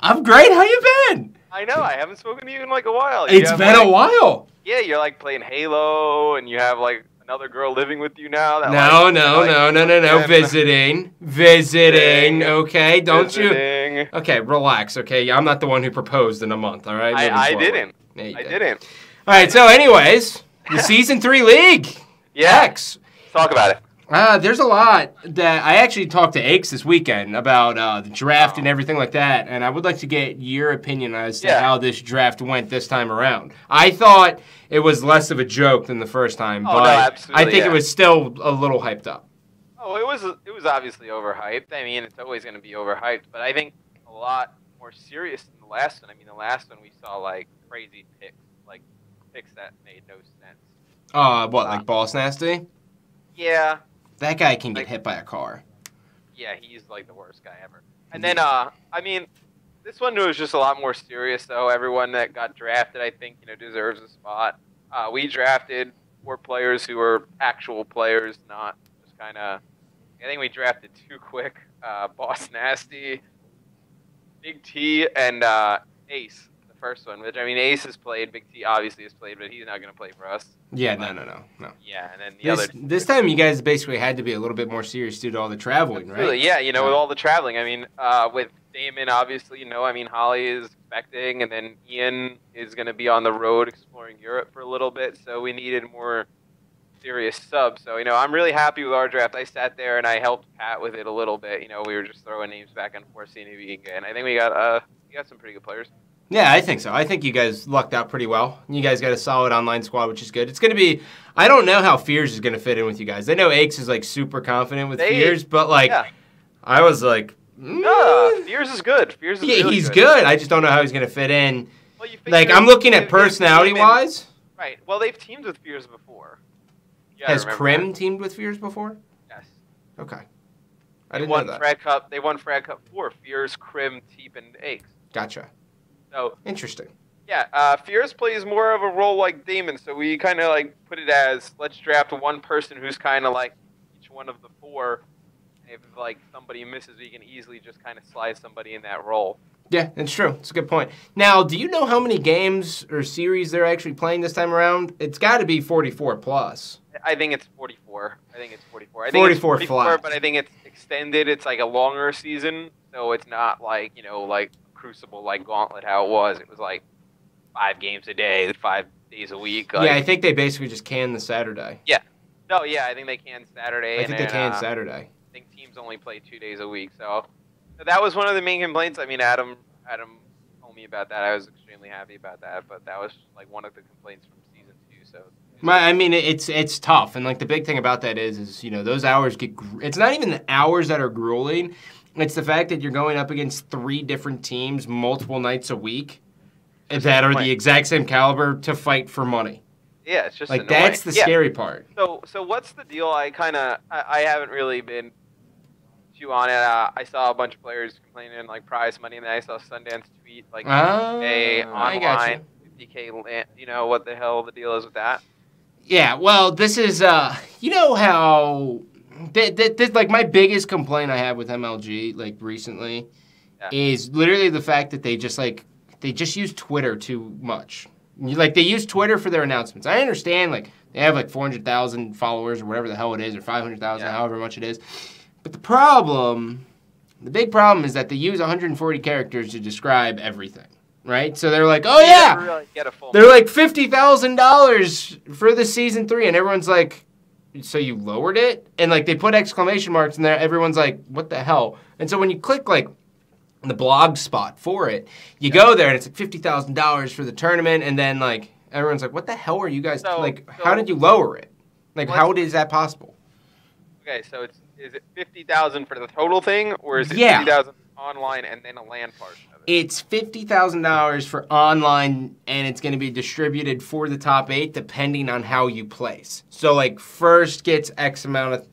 I'm great. How you been? I know. I haven't spoken to you in like a while. It's been a while. Yeah, you're like playing Halo, and you have like another girl living with you now. That, No. Visiting. Okay, don't you? Okay, relax. Okay, I'm not the one who proposed in a month. All right. I didn't. Yeah, I didn't. All right. So, anyways, the season 3 league. Yeah. X. Talk about it. There's a lot that I actually talked to Aches this weekend about the draft and everything like that, and I would like to get your opinion as to how this draft went this time around. I thought it was less of a joke than the first time, but I think it was still a little hyped up. Oh, it was obviously overhyped. I mean, it's always going to be overhyped, but I think a lot more serious than the last one. I mean, the last one we saw like crazy picks that made no sense. Like Boss Nasty? Yeah. That guy can get hit by a car. Yeah, he's like the worst guy ever. And then, I mean, this one was just a lot more serious, though. Everyone that got drafted, I think, deserves a spot. We drafted 4 players who were actual players, not just kind of. I think we drafted 2 quick. Boss Nasty, Big T, and Ace. First one, which I mean, Ace has played, Big T obviously has played, but he's not going to play for us. Yeah, no. Yeah, and then this time you guys basically had to be a little bit more serious due to all the traveling, right? Yeah, with all the traveling. I mean, with Damon, obviously, I mean, Holly is expecting, and then Ian is going to be on the road exploring Europe for a little bit, so we needed more serious subs. So, I'm really happy with our draft. I sat there and I helped Pat with it a little bit. We were just throwing names back and forth, seeing if we can get. And I think we got some pretty good players. Yeah, I think so. I think you guys lucked out pretty well. You guys got a solid online squad, which is good. It's going to be – I don't know how Fears is going to fit in with you guys. I know Aches is, like, super confident with Fears, but, like, I was like – No, Fears is good. Fears is really he's good. I just don't know how he's going to fit in. Well, like, I'm looking at personality-wise. Right. Well, they've teamed with Fears before. Has Krim teamed with Fears before? Yes. Okay. I didn't know that. They won Frag Cup 4. Fears, Krim, Teep, and Aches. Gotcha. So interesting. Yeah, Fears plays more of a role like Damon, so we kind of like put it as let's draft one person who's kind of like each one of the 4. And if like somebody misses, we can easily just kind of slide somebody in that role. Yeah, it's true. It's a good point. Now, do you know how many games or series they're actually playing this time around? It's got to be 44 plus. I think it's 44. I think it's 44. 44 flat. But I think it's extended. It's like a longer season, so it's not like like Crucible, like Gauntlet, how it was. It was like 5 games a day, 5 days a week. Like, yeah, I think they basically just canned the Saturday. Yeah. No, yeah, I think they canned Saturday. I think they canned Saturday. I think teams only play 2 days a week. So that was one of the main complaints. I mean, Adam told me about that. I was extremely happy about that. But that was like one of the complaints from season 2. So. I mean, it's tough, and like the big thing about that is those hours get. It's not even the hours that are grueling. It's the fact that you're going up against 3 different teams multiple nights a week that are the exact same caliber to fight for money. Yeah, it's just like annoying. That's the scary part. So what's the deal? I haven't really been too on it. I saw a bunch of players complaining like prize money, and then I saw Sundance tweet like $50K online, $50K land. What the hell the deal is with that? Yeah, well, this is how. Like my biggest complaint I have with MLG like recently is literally the fact that they just use Twitter too much. Like they use Twitter for their announcements. I understand like they have like 400,000 followers or whatever the hell it is, or 500,000, however much it is. But the big problem is that they use 140 characters to describe everything. Right? So they're like, oh yeah, really they're like $50,000 for the season 3, and everyone's like, so you lowered it? And like they put exclamation marks in there, everyone's like, what the hell? And so when you click like the blog spot for it, you go there and it's like $50,000 for the tournament, and then like everyone's like, what the hell are you guys how did you lower it? Like how is that possible? Okay, so is it 50,000 for the total thing, or is it 50,000 online and then a LAN portion of it? It's $50,000 for online, and it's going to be distributed for the top 8 depending on how you place. So, like, first gets X amount of...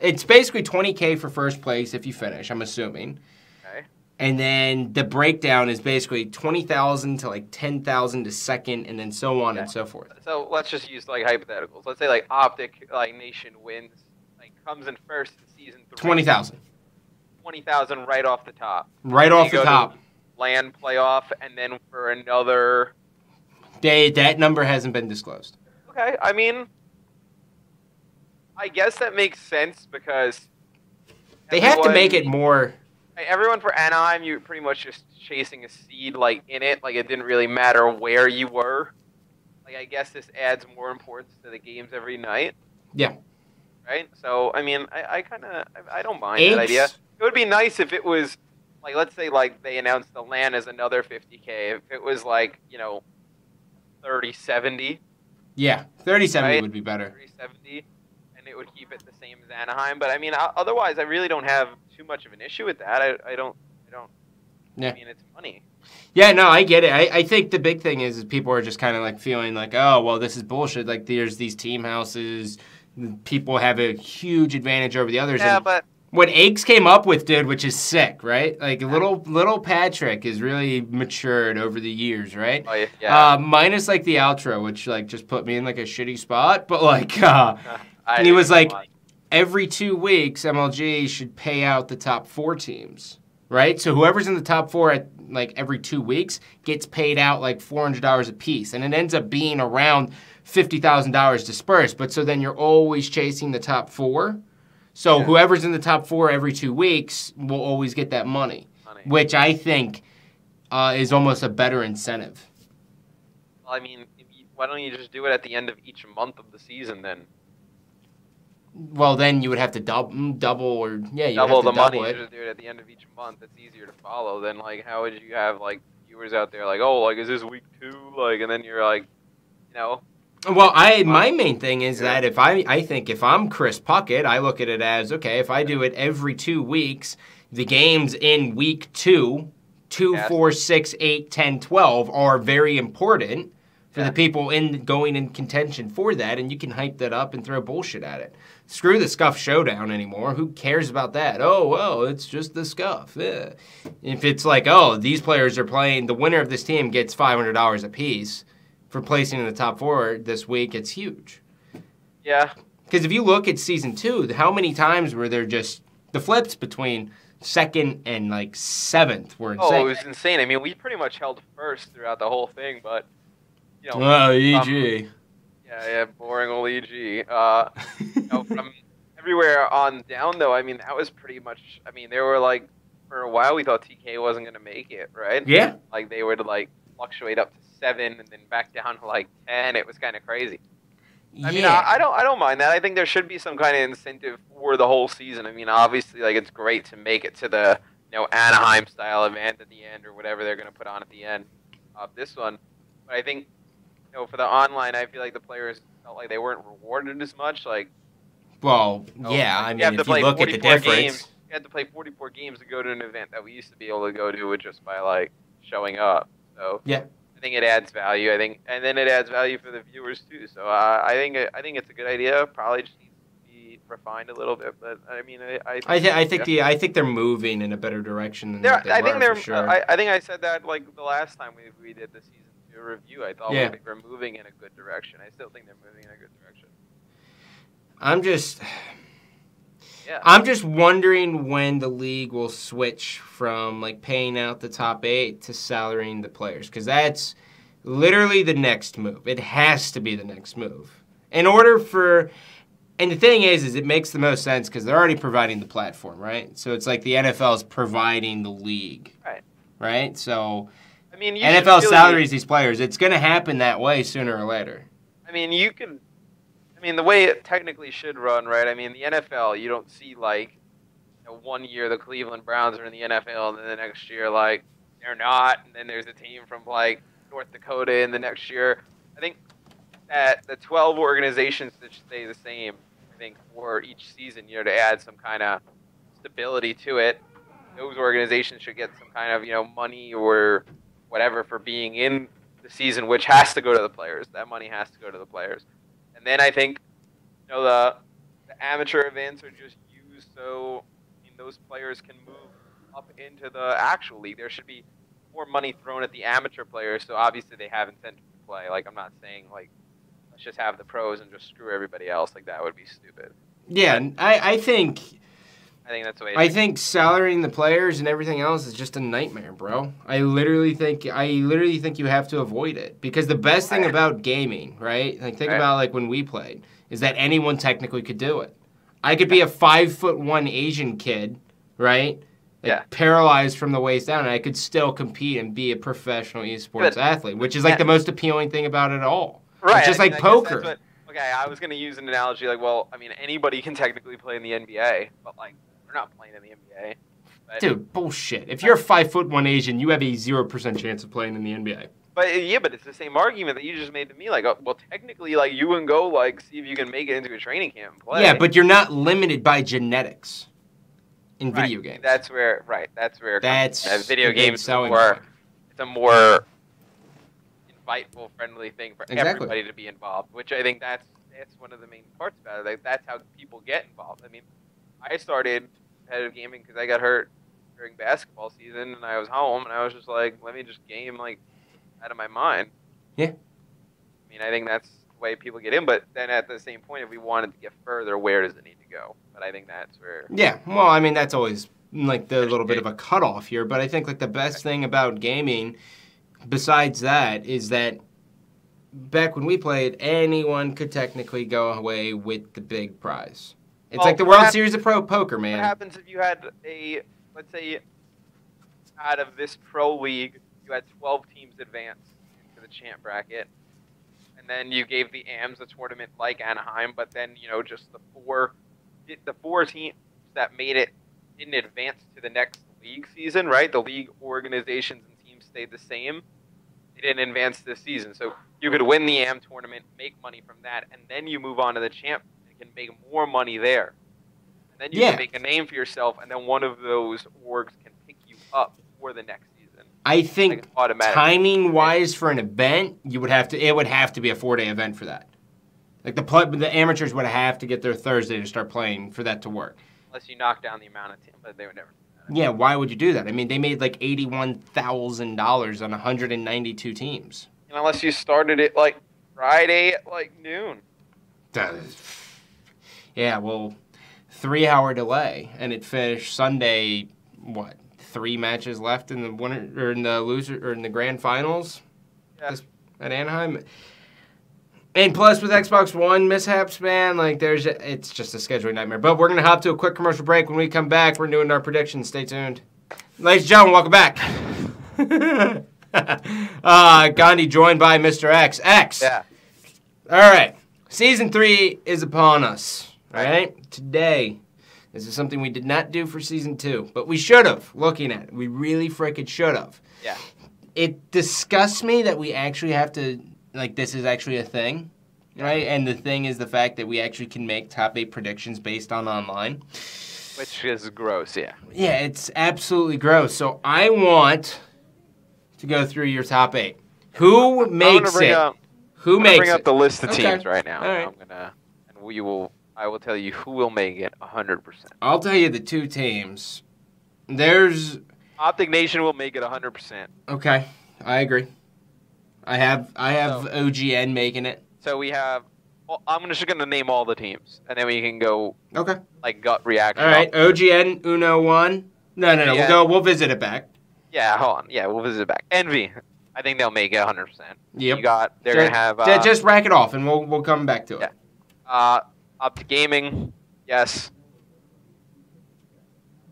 It's basically $20K for first place if you finish, I'm assuming. Okay. And then the breakdown is basically $20,000 to, like, $10,000 to second, and then so on and so forth. So, let's just use, like, hypotheticals. Let's say, like, Optic, like, Nation wins, like, comes in first in season 3. $20,000. $20,000 right off the top. Right off the top. LAN playoff, and then for another. That number hasn't been disclosed. Okay, I mean, I guess that makes sense because they have to make it more. Everyone for Anaheim, you're pretty much just chasing a seed, like, in it. Like, it didn't really matter where you were. Like, I guess this adds more importance to the games every night. Yeah. Right? So, I mean, I don't mind that idea. It would be nice if it was, like, let's say, like, they announced the LAN as another 50K. If it was, like, 30-70. Yeah, 30-70 right? Would be better. 30-70. It would keep it the same as Anaheim, but I mean, otherwise, I really don't have too much of an issue with that. I don't. Yeah. I mean, it's money. Yeah, no, I get it. I think the big thing is people are just kind of like feeling like, oh, well, this is bullshit. Like, there's these team houses. People have a huge advantage over the others. Yeah, but what Aches came up with, dude, which is sick, right? Like, little Patrick has really matured over the years, right? Oh, yeah. Minus, like, the outro, which, like, just put me in, like, a shitty spot. But, like, and he was like, every 2 weeks, MLG should pay out the top 4 teams, right? So whoever's in the top 4 at, like, every 2 weeks gets paid out, like, $400 a piece. And it ends up being around $50,000 dispersed. But so then you're always chasing the top 4. So whoever's in the top 4 every 2 weeks will always get that money. Which I think is almost a better incentive. Well, I mean, why don't you just do it at the end of each month of the season then? Well, then you would have to double or you double the money. It. You just do it at the end of each month. It's easier to follow than like how would you have like viewers out there like, oh, like is this week 2? Like, and then you're like, Well, my main thing is that I think if I'm Chris Puckett, I look at it as okay. If I do it every 2 weeks, the games in week 2, 4, 6, 8, 10, 12 are very important for the people going in contention for that, and you can hype that up and throw bullshit at it. Screw the Scuff Showdown anymore. Who cares about that? Oh, well, it's just the Scuff. Yeah. If it's like, oh, these players are playing, the winner of this team gets $500 a piece for placing in the top 4 this week, it's huge. Yeah. Because if you look at Season 2, how many times were there just the flips between 2nd and, like, 7th were insane. Oh, it was insane. I mean, we pretty much held first throughout the whole thing, but, EG. Yeah, boring old EG. From everywhere on down, though, I mean, that was pretty much, I mean, they were like, for a while we thought TK wasn't going to make it, right? Yeah. Like, they would, like, fluctuate up to 7 and then back down to, like, 10. It was kind of crazy. I mean, I don't mind that. I think there should be some kind of incentive for the whole season. I mean, obviously, like, it's great to make it to the, Anaheim-style event at the end or whatever they're going to put on at the end of this one. But I think, for the online, I feel like the players felt like they weren't rewarded as much. Like, well, I mean, if you look at the difference. You had to play 44 games to go to an event that we used to be able to go to just by, like, showing up. So yeah. I think it adds value. And then it adds value for the viewers too. So I think it's a good idea. Probably just needs to be refined a little bit. But I mean, I think they're moving in a better direction than they were, for sure. I think I said that like the last time we did the season 2 review. I thought they were moving in a good direction. I still think they're moving in a good direction. I'm just wondering when the league will switch from like paying out the top 8 to salarying the players, because that's literally the next move. It has to be the next move. In order for, and the thing is it makes the most sense because they're already providing the platform, right? So it's like the NFL is providing the league, right? So I mean, NFL salaries these players. It's going to happen that way sooner or later. I mean, the way it technically should run, right? I mean, the NFL, you don't see, like, 1 year the Cleveland Browns are in the NFL, and then the next year, like, they're not, and then there's a team from, like, North Dakota in the next year. I think that the 12 organizations should stay the same, I think, for each season, to add some kind of stability to it. Those organizations should get some kind of, money or whatever for being in the season, which has to go to the players. That money has to go to the players. And then I think, the amateur events are just used so those players can move up into the actual league. There should be more money thrown at the amateur players, so obviously they have incentive to play. Like, I'm not saying, like, let's just have the pros and just screw everybody else. Like, that would be stupid. Yeah, I think I think that's the way. I think salarying the players and everything else is just a nightmare, bro. I literally think you have to avoid it because the best thing about gaming, right? Like think about like when we played, is that anyone technically could do it. I could be a 5'1" Asian kid, right? Like paralyzed from the waist down, and I could still compete and be a professional esports athlete, which is like the most appealing thing about it all. Right. It's just like poker. Okay, I was going to use an analogy like, well, I mean, anybody can technically play in the NBA, but like, we're not playing in the NBA. But, dude, bullshit. If you're a 5'1" Asian, you have a 0% chance of playing in the NBA. But yeah, but it's the same argument that you just made to me. Like, well, technically, like you can go like see if you can make it into a training camp and play. Yeah, but you're not limited by genetics in video games. That's where video games is it's a more inviteful, friendly thing for everybody to be involved. Which I think that's one of the main parts about it. Like that's how people get involved. I mean, I started competitive gaming because I got hurt during basketball season, and I was home, and I was just like, let me just game like out of my mind. Yeah. I mean, I think that's the way people get in, but then at the same point, if we wanted to get further, where does it need to go? But I think that's where... Yeah, well, I mean, that's always like the little bit of a cutoff here, but I think like the best thing about gaming, besides that, is that back when we played, anyone could technically go away with the big prize. It's like the World Series of Pro Poker, man. What happens if you had let's say, out of this pro league, you had 12 teams advance into the champ bracket, and then you gave the AMs a tournament like Anaheim, but then, you know, just the four teams that made it didn't advance to the next league season, right? The league organizations and teams stayed the same. They didn't advance this season. So you could win the AM tournament, make money from that, and then you move on to the champ and can make more money there. And then you can make a name for yourself, and then one of those orgs can pick you up for the next season. I think timing-wise for an event, it would have to be a 4-day event for that. Like the amateurs would have to get their Thursday to start playing for that to work. Unless you knock down the amount of teams, but they would never do that. Yeah, why would you do that? I mean, they made like $81,000 on 192 teams. And unless you started it like Friday at like noon. Yeah, well, 3-hour delay, and it finished Sunday. What? 3 matches left in the winner or in the loser or in the grand finals. Yeah. At Anaheim. And plus, with Xbox One mishaps, man, like it's just a scheduling nightmare. But we're gonna hop to a quick commercial break. When we come back, we're doing our predictions. Stay tuned, ladies and gentlemen. Welcome back. Gandhi joined by Mr. X. Yeah. All right. Season 3 is upon us. All right. Today, this is something we did not do for Season 2, but we should have. Looking at it, we really freaking should have. Yeah. It disgusts me that we actually have to. Like, this is actually a thing, right? And the thing is the fact that we actually can make top 8 predictions based on online. Which is gross, yeah. Yeah, it's absolutely gross. So I want to go through your top 8. Who makes it? Who makes it? Bring up the list of teams right now. All right. I will tell you who will make it 100%. I'll tell you the 2 teams. There's... Optic Nation will make it 100%. Okay, I agree. I have OGN making it. So we have. Well, I'm just gonna name all the teams, and then we can go. Okay. Like gut reaction. All right, OGN Uno 1. No. We'll visit it back. Yeah, hold on. Yeah, we'll visit it back. Envy. I think they'll make it 100%. Yep. They're gonna have. Just rack it off, and we'll come back to it. Yeah. Optic Gaming. Yes.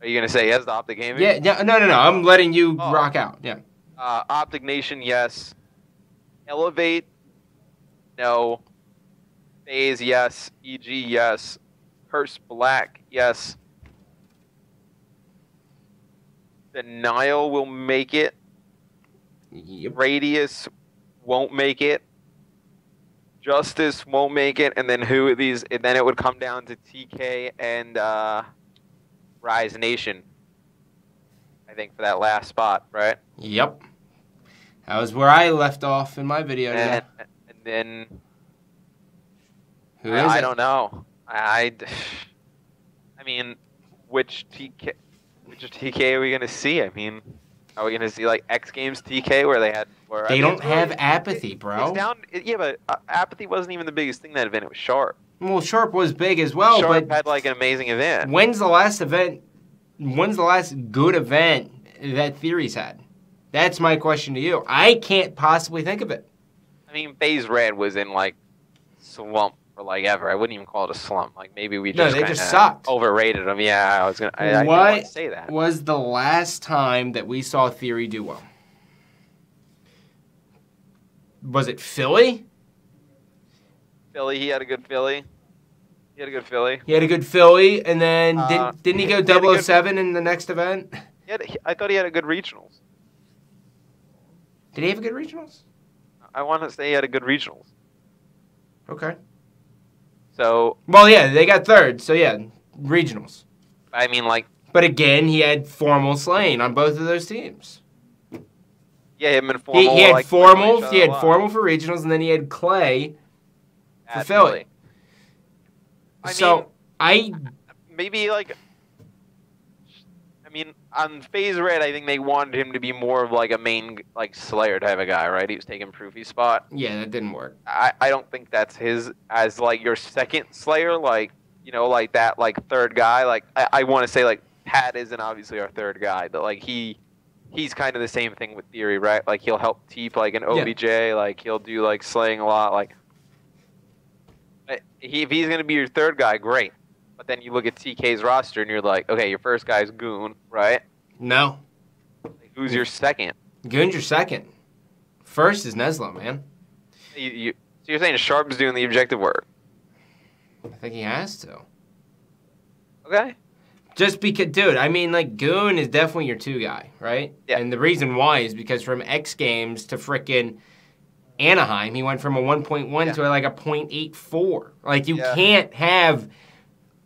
Are you gonna say yes to Optic Gaming? Yeah. No. I'm letting you rock out. Yeah. Optic Nation. Yes. Elevate, no. FaZe, yes. EG, yes. Curse Black, yes. Denial will make it. Yep. Radius won't make it. Justice won't make it. And then who are these? And then it would come down to TK and Rise Nation, I think, for that last spot, right? Yep. That was where I left off in my video. And then... Who is it? I don't know. I mean, which TK are we going to see? I mean, are we going to see, like, X Games TK where they had... They don't have apathy, bro. It's down... Yeah, but apathy wasn't even the biggest thing that event. It was Sharp. Well, Sharp was big as well, Sharp but had like an amazing event. When's the last good event that Theory's had? That's my question to you. I can't possibly think of it. I mean, FaZe Red was in like slump for like ever. I wouldn't even call it a slump. Like maybe we just they just sucked. Overrated them. Yeah, I didn't What want to say that. was the last time that we saw Theory do well? Was it Philly? Philly, he had a good Philly. He had a good Philly, and then didn't he go he had a 007 in the next event? I thought he had a good regionals. Did he have a good regionals? I want to say he had a good regionals. Okay. So. Well, yeah, they got third, so yeah, regionals. I mean, like. But again, he had Formal Slane on both of those teams. Yeah, him and Formal. He had Formal for regionals, and then he had Clay for Philly. Maybe like. I mean, on FaZe Red, I think they wanted him to be more of like a main like Slayer type of guy, right? He was taking Proofy's spot. Yeah, that didn't work. I don't think that's his as like your second Slayer, like like that like third guy. Like I want to say like Pat isn't obviously our third guy, but like he's kind of the same thing with Theory, right? Like he'll help Teep like an OBJ, like he'll do like slaying a lot. Like if he's gonna be your third guy, great. But then you look at TK's roster and you're like, okay, your first guy's Goon, right? No. Like, who's your second? Goon's your second. First is Neslo, man. So you're saying Sharp's doing the objective work? I think he has to. Okay. Just because, dude, I mean, like, Goon is definitely your two guy, right? Yeah. And the reason why is because from X Games to frickin' Anaheim, he went from a 1.1 to like a 0.84. Like, you can't have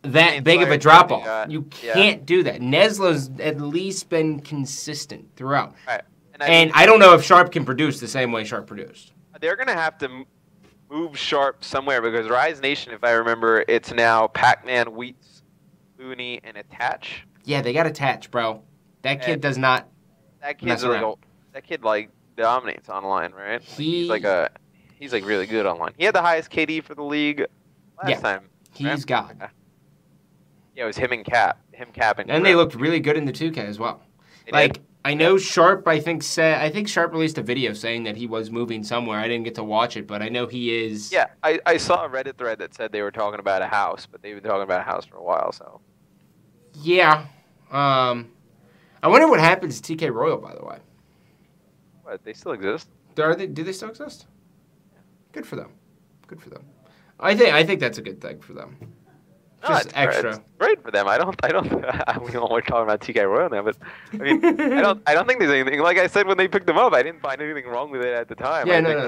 that big of a drop off. You can't do that. Neslo's at least been consistent throughout. Right. And I don't know if Sharp can produce the same way Sharp produced. They're going to have to move Sharp somewhere because Rise Nation, if I remember, it's now Pac-Man, Wheats, Looney, and Attach. Yeah, they got Attach, bro. That kid does not. That kid's that kid like dominates online, right? He's really good online. He had the highest KD for the league last time. He's God. Yeah, it was him and Cap. And they looked really good in the 2K as well. I know Sharp, I think Sharp released a video saying that he was moving somewhere. I didn't get to watch it, but I know he is. Yeah, I saw a Reddit thread that said they were talking about a house, but they've been talking about a house for a while, so. Yeah. I wonder what happens to TK Royal, by the way. What, they still exist? Do they still exist? Good for them. I think that's a good thing for them. Just it's extra. It's great for them. We don't we're talking about TK Royal now, but I mean, I don't think there's anything. Like I said when they picked them up, I didn't find anything wrong with it at the time. Yeah, no.